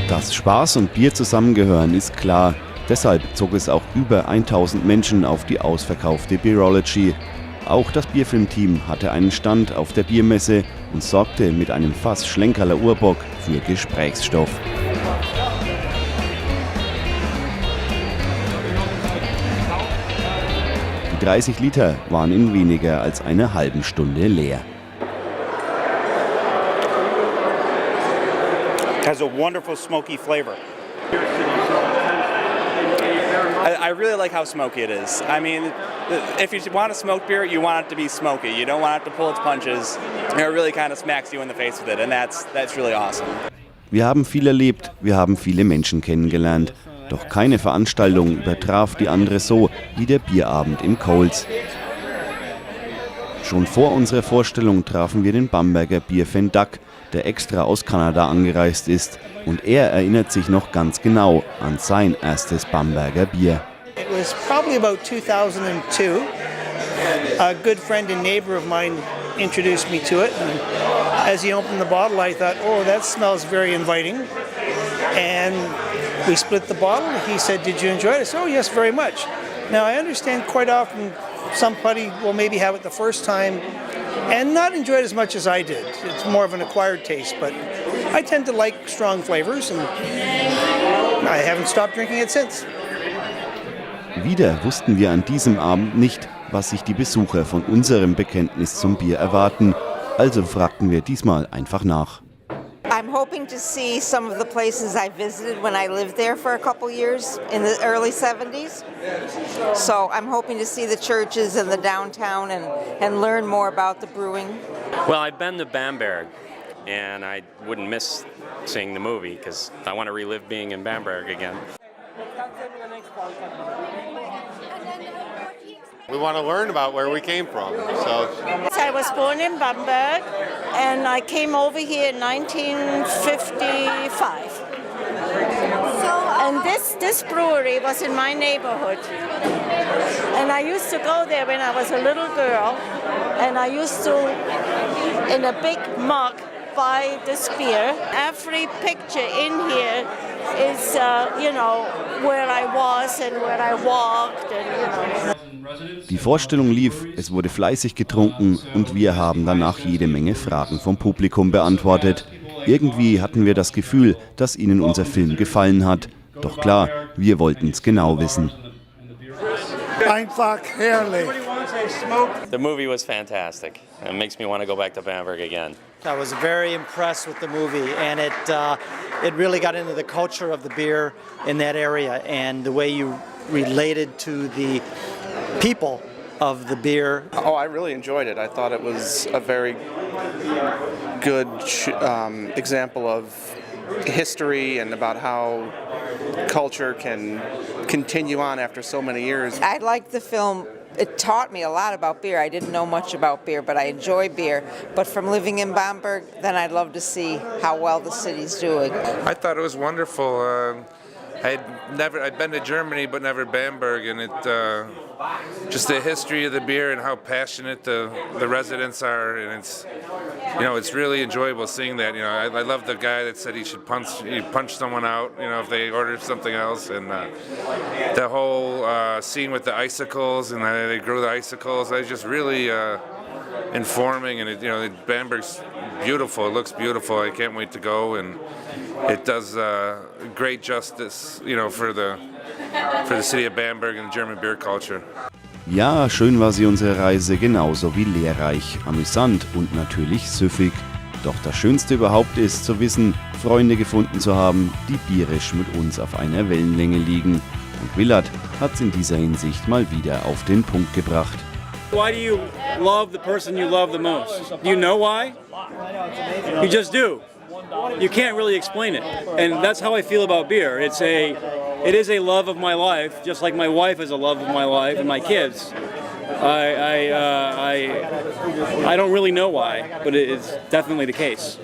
Dass Spaß und Bier zusammengehören, ist klar. Deshalb zog es auch über 1000 Menschen auf die ausverkaufte Beerology. Auch das Bierfilm-Team hatte einen Stand auf der Biermesse und sorgte mit einem Fass Schlenkerler Urbock für Gesprächsstoff. Die 30 Liter waren in weniger als einer halben Stunde leer. Has a wonderful smoky flavor. I really like how smoky it is. I mean, if you want a smoked beer, you want it to be smoky. You don't want it to pull its punches. It really kind of smacks you in the face with it, and that's really awesome. Wir haben viel erlebt, wir haben viele Menschen kennengelernt. Doch keine Veranstaltung übertraf die andere so wie der Bierabend im Coles. Schon vor unserer Vorstellung trafen wir den Bamberger Bierfan Duck, der extra aus Kanada angereist ist. Und er erinnert sich noch ganz genau an sein erstes Bamberger Bier. It was probably about 2002. A good friend and neighbor of mine introduced me to it. And as he opened the bottle, I thought, oh, that smells very inviting. And we split the bottle. He said, did you enjoy it? I said, oh, yes, very much. Now, I understand quite often somebody will maybe have it the first time and not enjoy it as much as I did. It's more of an acquired taste, but I tend to like strong flavors and I haven't stopped drinking it since. Wieder wussten wir an diesem Abend nicht, was sich die Besucher von unserem Bekenntnis zum Bier erwarten. Also fragten wir diesmal einfach nach. I'm hoping to see some of the places I visited when I lived there for a couple years in the early 70s. So I'm hoping to see the churches and the downtown and learn more about the brewing. Well, I've been to Bamberg, and I wouldn't miss seeing the movie because I want to relive being in Bamberg again. We want to learn about where we came from. I was born in Bamberg and I came over here in 1955. And this brewery was in my neighborhood. And I used to go there when I was a little girl, and I used to, in a big mug, buy this beer. Every picture in here is, where I was and where I walked and, Die Vorstellung lief, es wurde fleißig getrunken und wir haben danach jede Menge Fragen vom Publikum beantwortet. Irgendwie hatten wir das Gefühl, dass ihnen unser Film gefallen hat. Doch klar, wir wollten es genau wissen. Einfach herrlich. The movie was fantastic. It makes me want to go back to Bamberg again. I was very impressed with the movie, and it really got into the culture of the beer in that area and the way you related to the people of the beer. Oh, I really enjoyed it. I thought it was a very good example of history and about how culture can continue on after so many years. I liked the film. It taught me a lot about beer. I didn't know much about beer, but I enjoy beer. But from living in Bamberg, then I'd love to see how well the city's doing. I thought it was wonderful. I'd been to Germany, but never Bamberg, and just the history of the beer and how passionate the residents are, and it's really enjoyable seeing that. I love the guy that said he'd punch someone out, if they ordered something else, and the whole scene with the icicles and they grew the icicles. I was just really informing, and Bamberg's beautiful. It looks beautiful. I can't wait to go, and it does great justice, for the city of Bamberg and the German beer culture. Ja, schön war sie unsere Reise, genauso wie lehrreich, amüsant und natürlich süffig. Doch das Schönste überhaupt ist zu wissen, Freunde gefunden zu haben, die bierisch mit uns auf einer Wellenlänge liegen. Und Willard hat's in dieser Hinsicht mal wieder auf den Punkt gebracht. Why do you love the person you love the most? Do you know why? You just do. You can't really explain it. And that's how I feel about beer. It is a love of my life, just like my wife is a love of my life and my kids. I don't really know why, but it's definitely the case.